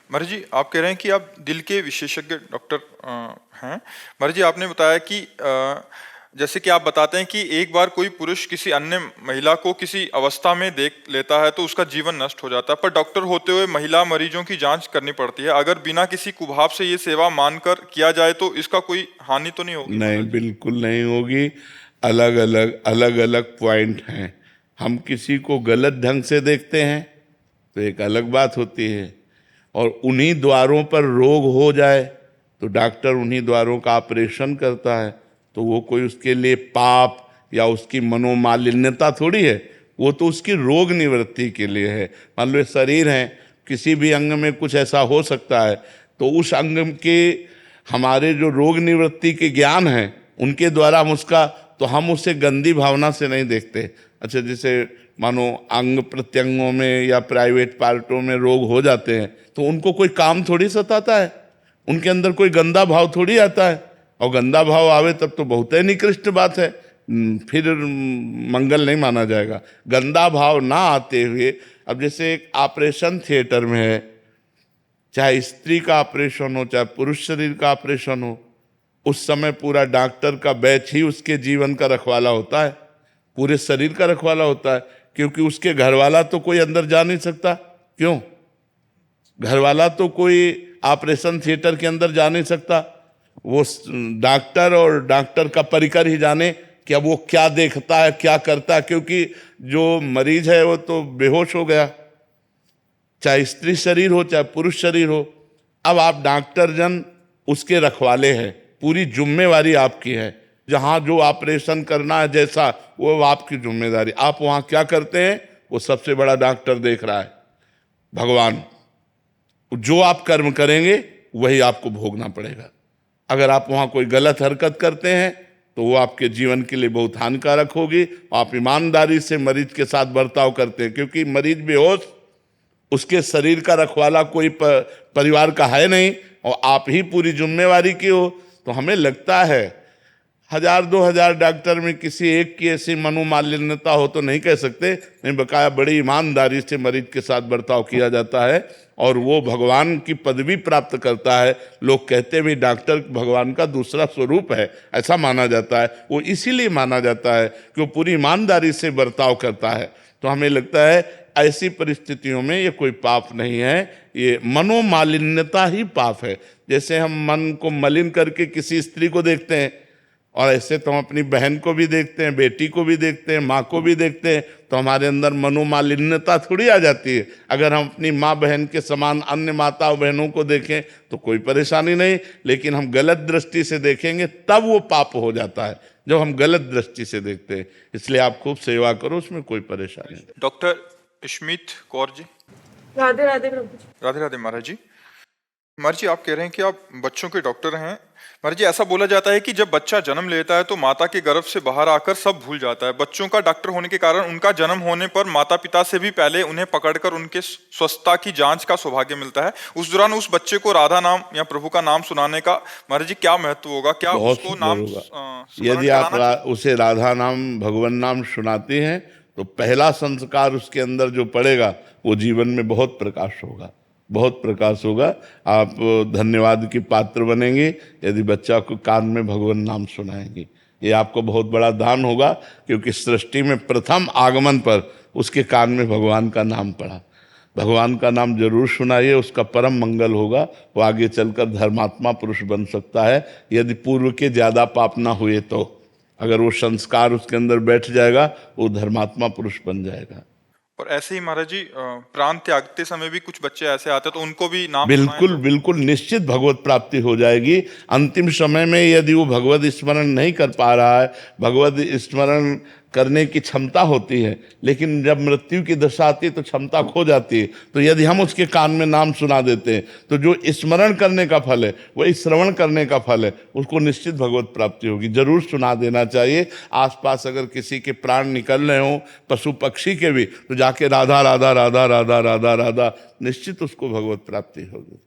महाराज जी, आप कह रहे हैं कि आप दिल के विशेषज्ञ डॉक्टर हैं। महाराज जी, आपने बताया कि जैसे कि आप बताते हैं कि एक बार कोई पुरुष किसी अन्य महिला को किसी अवस्था में देख लेता है तो उसका जीवन नष्ट हो जाता है, पर डॉक्टर होते हुए महिला मरीजों की जांच करनी पड़ती है। अगर बिना किसी कुभाव से ये सेवा मानकर किया जाए तो इसका कोई हानि तो नहीं होगी? नहीं, बिल्कुल नहीं होगी। अलग अलग पॉइंट हैं। हम किसी को गलत ढंग से देखते हैं तो एक अलग बात होती है, और उन्हीं द्वारों पर रोग हो जाए तो डॉक्टर उन्हीं द्वारों का ऑपरेशन करता है, तो वो कोई उसके लिए पाप या उसकी मनोमालिन्यता थोड़ी है, वो तो उसकी रोग निवृत्ति के लिए है। मान लो शरीर है, किसी भी अंग में कुछ ऐसा हो सकता है, तो उस अंग के हमारे जो रोग निवृत्ति के ज्ञान हैं उनके द्वारा हम उसे गंदी भावना से नहीं देखते। अच्छा, जैसे मानो अंग प्रत्यंगों में या प्राइवेट पार्टों में रोग हो जाते हैं तो उनको कोई काम थोड़ी सताता है, उनके अंदर कोई गंदा भाव थोड़ी आता है, और गंदा भाव आवे तब तो बहुत ही निकृष्ट बात है, फिर मंगल नहीं माना जाएगा। गंदा भाव ना आते हुए, अब जैसे एक ऑपरेशन थिएटर में है, चाहे स्त्री का ऑपरेशन हो चाहे पुरुष शरीर का ऑपरेशन हो, उस समय पूरा डॉक्टर का बैच ही उसके जीवन का रखवाला होता है, पूरे शरीर का रखवाला होता है, क्योंकि उसके घर वाला तो कोई अंदर जा नहीं सकता। क्यों? घर वाला तो कोई ऑपरेशन थिएटर के अंदर जा नहीं सकता। वो डॉक्टर और डॉक्टर का परिकर ही जाने कि अब वो क्या देखता है, क्या करता है, क्योंकि जो मरीज है वो तो बेहोश हो गया, चाहे स्त्री शरीर हो चाहे पुरुष शरीर हो। अब आप डॉक्टर जन उसके रखवाले हैं, पूरी जिम्मेवारी आपकी है। जहाँ जो ऑपरेशन करना है जैसा, वो आपकी जिम्मेदारी। आप वहाँ क्या करते हैं वो सबसे बड़ा डॉक्टर देख रहा है, भगवान। जो आप कर्म करेंगे वही आपको भोगना पड़ेगा। अगर आप वहाँ कोई गलत हरकत करते हैं तो वो आपके जीवन के लिए बहुत हानिकारक होगी। आप ईमानदारी से मरीज के साथ बर्ताव करते हैं, क्योंकि मरीज बेहोश, उसके शरीर का रखवाला कोई परिवार का है नहीं, और आप ही पूरी जिम्मेवारी की हो। तो हमें लगता है 1000-2000 डॉक्टर में किसी एक की ऐसी मनोमालिन्यता हो तो नहीं कह सकते, नहीं, बकाया बड़ी ईमानदारी से मरीज के साथ बर्ताव किया जाता है और वो भगवान की पदवी प्राप्त करता है। लोग कहते भी डॉक्टर भगवान का दूसरा स्वरूप है, ऐसा माना जाता है। वो इसीलिए माना जाता है कि वो पूरी ईमानदारी से बर्ताव करता है। तो हमें लगता है ऐसी परिस्थितियों में ये कोई पाप नहीं है, ये मनोमालिन्यता ही पाप है। जैसे हम मन को मलिन करके किसी स्त्री को देखते हैं, और ऐसे तो हम अपनी बहन को भी देखते हैं, बेटी को भी देखते हैं, माँ को भी देखते हैं, तो हमारे अंदर मनोमालिन्यता थोड़ी आ जाती है। अगर हम अपनी माँ बहन के समान अन्य माता बहनों को देखें तो कोई परेशानी नहीं, लेकिन हम गलत दृष्टि से देखेंगे तब वो पाप हो जाता है, जब हम गलत दृष्टि से देखते हैं। इसलिए आप खूब सेवा करो, उसमें कोई परेशानी नहीं। Doctor Smith Kaur ji. राधे राधे प्रभु जी। राधे राधे महाराज जी। महाराज जी, आप कह रहे हैं कि आप बच्चों के डॉक्टर हैं। महाराज जी, ऐसा बोला जाता है कि जब बच्चा जन्म लेता है तो माता के गर्भ से बाहर आकर सब भूल जाता है। बच्चों का डॉक्टर होने के कारण उनका जन्म होने पर माता पिता से भी पहले उन्हें पकड़कर उनके स्वस्थता की जांच का सौभाग्य मिलता है। उस दौरान उस बच्चे को राधा नाम या प्रभु का नाम सुनाने का महाराज जी क्या महत्व होगा? क्या उसको नाम यदि आप उसे राधा नाम भगवान नाम सुनाते हैं तो पहला संस्कार उसके अंदर जो पड़ेगा वो जीवन में बहुत प्रकाश होगा, बहुत प्रकाश होगा। आप धन्यवाद की पात्र बनेंगे यदि बच्चा को कान में भगवान नाम सुनाएंगे। ये आपको बहुत बड़ा दान होगा, क्योंकि सृष्टि में प्रथम आगमन पर उसके कान में भगवान का नाम पड़ा। भगवान का नाम जरूर सुनाइए, उसका परम मंगल होगा। वो आगे चलकर धर्मात्मा पुरुष बन सकता है, यदि पूर्व के ज़्यादा पाप ना हुए तो। अगर वो संस्कार उसके अंदर बैठ जाएगा वो धर्मात्मा पुरुष बन जाएगा। और ऐसे ही महाराज जी, प्राण त्यागते समय भी कुछ बच्चे ऐसे आते हैं तो उनको भी नाम बिल्कुल बिल्कुल निश्चित भगवत प्राप्ति हो जाएगी। अंतिम समय में यदि वो भगवत स्मरण नहीं कर पा रहा है, भगवत स्मरण करने की क्षमता होती है, लेकिन जब मृत्यु की दशा आती है तो क्षमता खो जाती है, तो यदि हम उसके कान में नाम सुना देते हैं तो जो स्मरण करने का फल है वही श्रवण करने का फल है, उसको निश्चित भगवत प्राप्ति होगी। जरूर सुना देना चाहिए। आसपास अगर किसी के प्राण निकल रहे हों, पशु पक्षी के भी, तो जाके राधा राधा राधा राधा राधा राधा, निश्चित उसको भगवत प्राप्ति होगी।